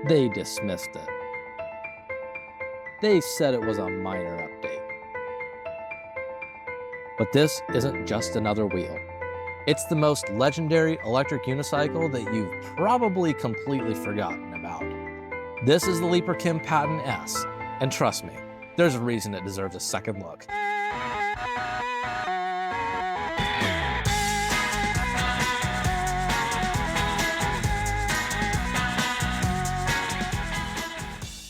They dismissed it. They said it was a minor update. But this isn't just another wheel. It's the most legendary electric unicycle that you've probably completely forgotten about. This is the Leaperkim Patton S, and trust me, there's a reason it deserves a second look.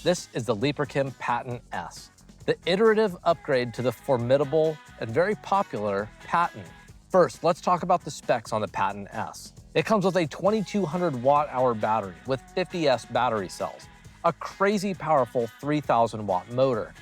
This is the Leaperkim Patton S, the iterative upgrade to the formidable and very popular Patton. First, let's talk about the specs on the Patton S. It comes with a 2200 watt-hour battery with 50S battery cells, a crazy powerful 3000 watt motor,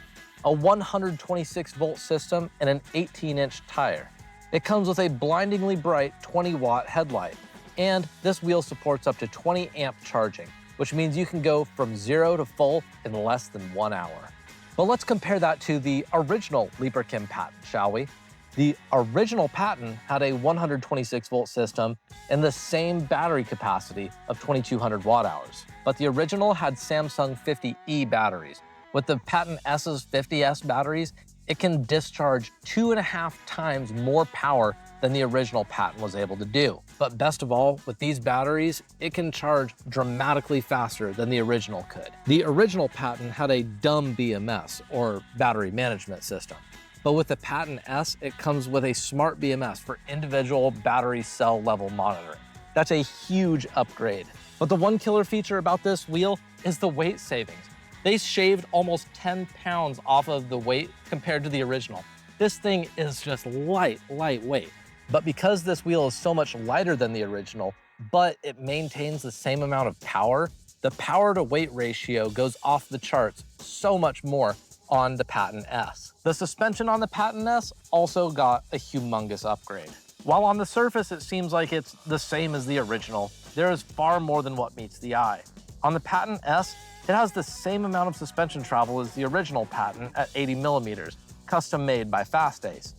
a 126 volt system, and an 18-inch tire. It comes with a blindingly bright 20 watt headlight, and this wheel supports up to 20 amp charging, which means you can go from 0 to full in less than 1 hour. But let's compare that to the original Leaperkim Patton, shall we? The original Patton had a 126 volt system and the same battery capacity of 2200 watt hours. But the original had Samsung 50E batteries. With the Patton S's 50S batteries, it can discharge 2.5 times more power than the original Patton was able to do. But best of all, with these batteries, it can charge dramatically faster than the original could. The original Patton had a dumb BMS, or battery management system. But with the Patton S, it comes with a smart BMS for individual battery cell level monitoring. That's a huge upgrade. But the one killer feature about this wheel is the weight savings. They shaved almost 10 pounds off of the weight compared to the original. This thing is just lightweight. But because this wheel is so much lighter than the original, but it maintains the same amount of power, the power to weight ratio goes off the charts so much more on the Patton S. The suspension on the Patton S also got a humongous upgrade. While on the surface it seems like it's the same as the original, there is far more than what meets the eye. On the Patton S, it has the same amount of suspension travel as the original Patton at 80 millimeters, custom made by Fastace.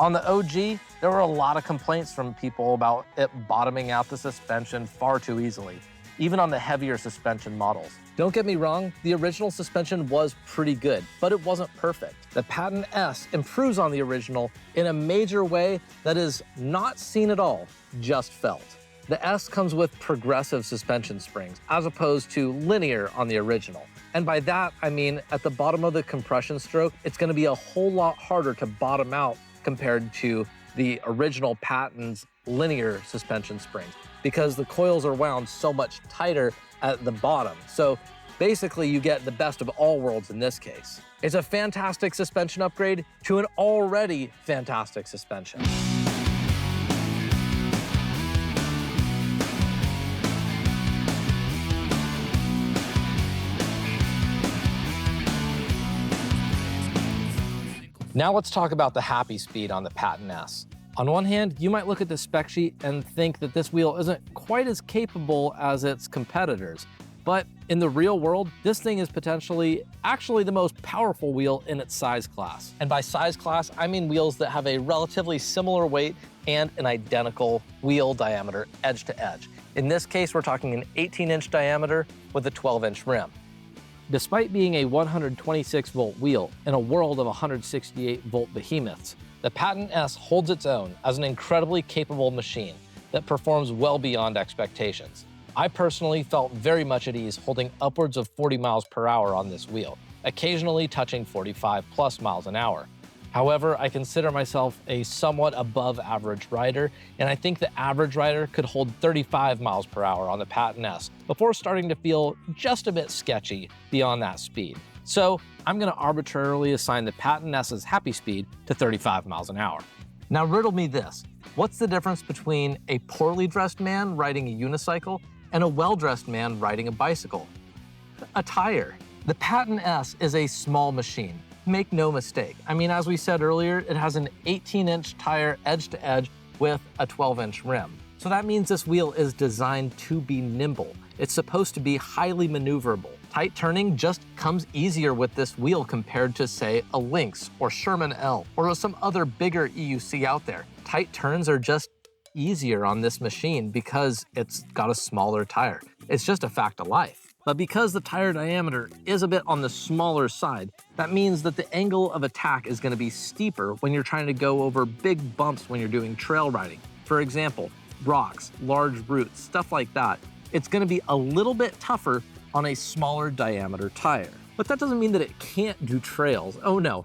On the OG, there were a lot of complaints from people about it bottoming out the suspension far too easily, even on the heavier suspension models. Don't get me wrong, the original suspension was pretty good, but it wasn't perfect. The Patton S improves on the original in a major way that is not seen at all, just felt. The S comes with progressive suspension springs, as opposed to linear on the original. And by that, I mean at the bottom of the compression stroke, it's gonna be a whole lot harder to bottom out compared to the original Patton's linear suspension springs, because the coils are wound so much tighter at the bottom. So basically you get the best of all worlds in this case. It's a fantastic suspension upgrade to an already fantastic suspension. Now let's talk about the happy speed on the Patton S. On one hand, you might look at the spec sheet and think that this wheel isn't quite as capable as its competitors. But in the real world, this thing is potentially actually the most powerful wheel in its size class. And by size class, I mean wheels that have a relatively similar weight and an identical wheel diameter edge to edge. In this case, we're talking an 18-inch diameter with a 12-inch rim. Despite being a 126 volt wheel in a world of 168 volt behemoths, the Patton S holds its own as an incredibly capable machine that performs well beyond expectations. I personally felt very much at ease holding upwards of 40 miles per hour on this wheel, occasionally touching 45 plus miles an hour. However, I consider myself a somewhat above average rider, and I think the average rider could hold 35 miles per hour on the Patton S before starting to feel just a bit sketchy beyond that speed. So I'm gonna arbitrarily assign the Patton S's happy speed to 35 miles an hour. Now riddle me this, what's the difference between a poorly dressed man riding a unicycle and a well-dressed man riding a bicycle? A tire. The Patton S is a small machine. Make no mistake. I mean, as we said earlier, it has an 18-inch tire edge to edge with a 12-inch rim. So that means this wheel is designed to be nimble. It's supposed to be highly maneuverable. Tight turning just comes easier with this wheel compared to, say, a Lynx or Sherman L or some other bigger EUC out there. Tight turns are just easier on this machine because it's got a smaller tire. It's just a fact of life. But because the tire diameter is a bit on the smaller side, that means that the angle of attack is going to be steeper when you're trying to go over big bumps when you're doing trail riding. For example, rocks, large roots, stuff like that. It's going to be a little bit tougher on a smaller diameter tire. But that doesn't mean that it can't do trails. Oh no.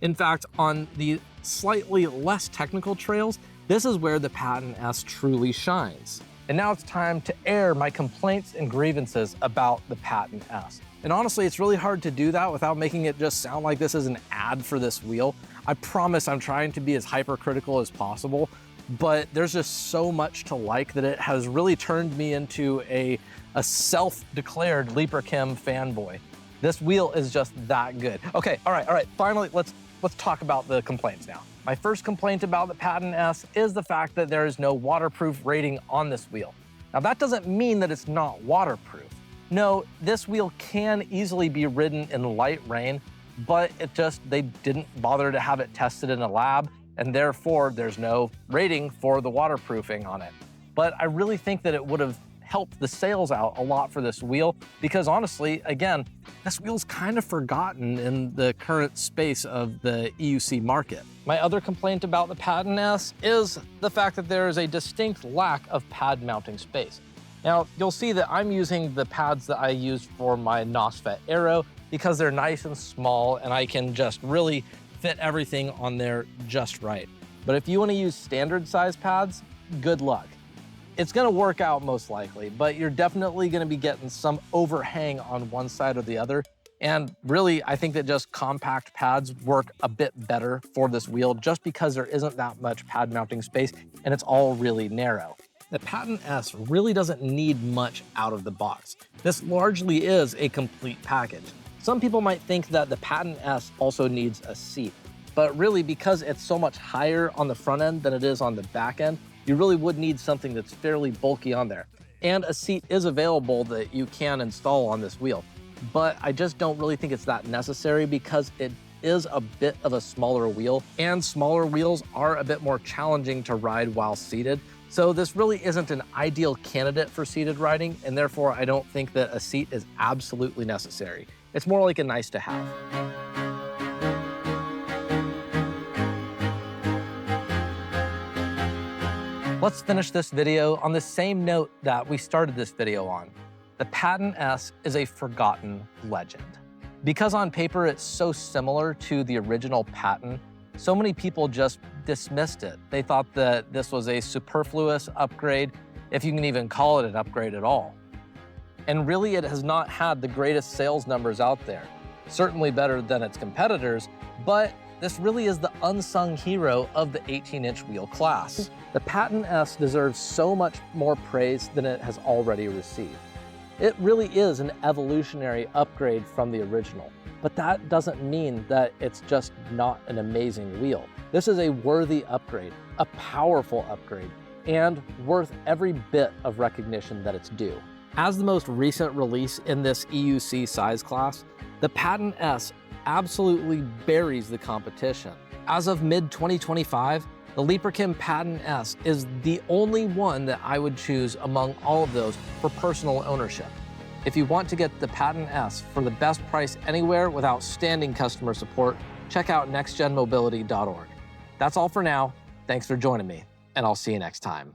In fact, on the slightly less technical trails, this is where the Patton S truly shines. And now it's time to air my complaints and grievances about the Patton S. And honestly, it's really hard to do that without making it just sound like this is an ad for this wheel. I promise I'm trying to be as hypercritical as possible, but there's just so much to like that it has really turned me into a self-declared Leaperkim fanboy. This wheel is just that good. Okay, all right, finally, let's talk about the complaints now. My first complaint about the Patton S is the fact that there is no waterproof rating on this wheel. Now that doesn't mean that it's not waterproof. No, this wheel can easily be ridden in light rain, but they didn't bother to have it tested in a lab, and therefore there's no rating for the waterproofing on it. But I really think that it would have helped the sales out a lot for this wheel because honestly, again, this wheel's kind of forgotten in the current space of the EUC market. My other complaint about the Patton S is the fact that there is a distinct lack of pad mounting space. Now, you'll see that I'm using the pads that I used for my NOSFET Aero because they're nice and small and I can just really fit everything on there just right. But if you want to use standard size pads, good luck. It's going to work out most likely, but you're definitely going to be getting some overhang on one side or the other. And really, I think that just compact pads work a bit better for this wheel just because there isn't that much pad mounting space and it's all really narrow. The Patton S really doesn't need much out of the box. This largely is a complete package. Some people might think that the Patton S also needs a seat, but really because it's so much higher on the front end than it is on the back end, you really would need something that's fairly bulky on there. And a seat is available that you can install on this wheel. But I just don't really think it's that necessary because it is a bit of a smaller wheel, and smaller wheels are a bit more challenging to ride while seated. So this really isn't an ideal candidate for seated riding, and therefore I don't think that a seat is absolutely necessary. It's more like a nice to have. Let's finish this video on the same note that we started this video on. The Patton S is a forgotten legend. Because on paper it's so similar to the original Patton, so many people just dismissed it. They thought that this was a superfluous upgrade, if you can even call it an upgrade at all. And really it has not had the greatest sales numbers out there. Certainly better than its competitors, but this really is the unsung hero of the 18-inch wheel class. The Patton S deserves so much more praise than it has already received. It really is an evolutionary upgrade from the original, but that doesn't mean that it's just not an amazing wheel. This is a worthy upgrade, a powerful upgrade, and worth every bit of recognition that it's due. As the most recent release in this EUC size class, the Patton S absolutely buries the competition. As of mid-2025, the Leaperkim Patton S is the only one that I would choose among all of those for personal ownership. If you want to get the Patton S for the best price anywhere with outstanding customer support, check out nextgenmobility.org. That's all for now. Thanks for joining me, and I'll see you next time.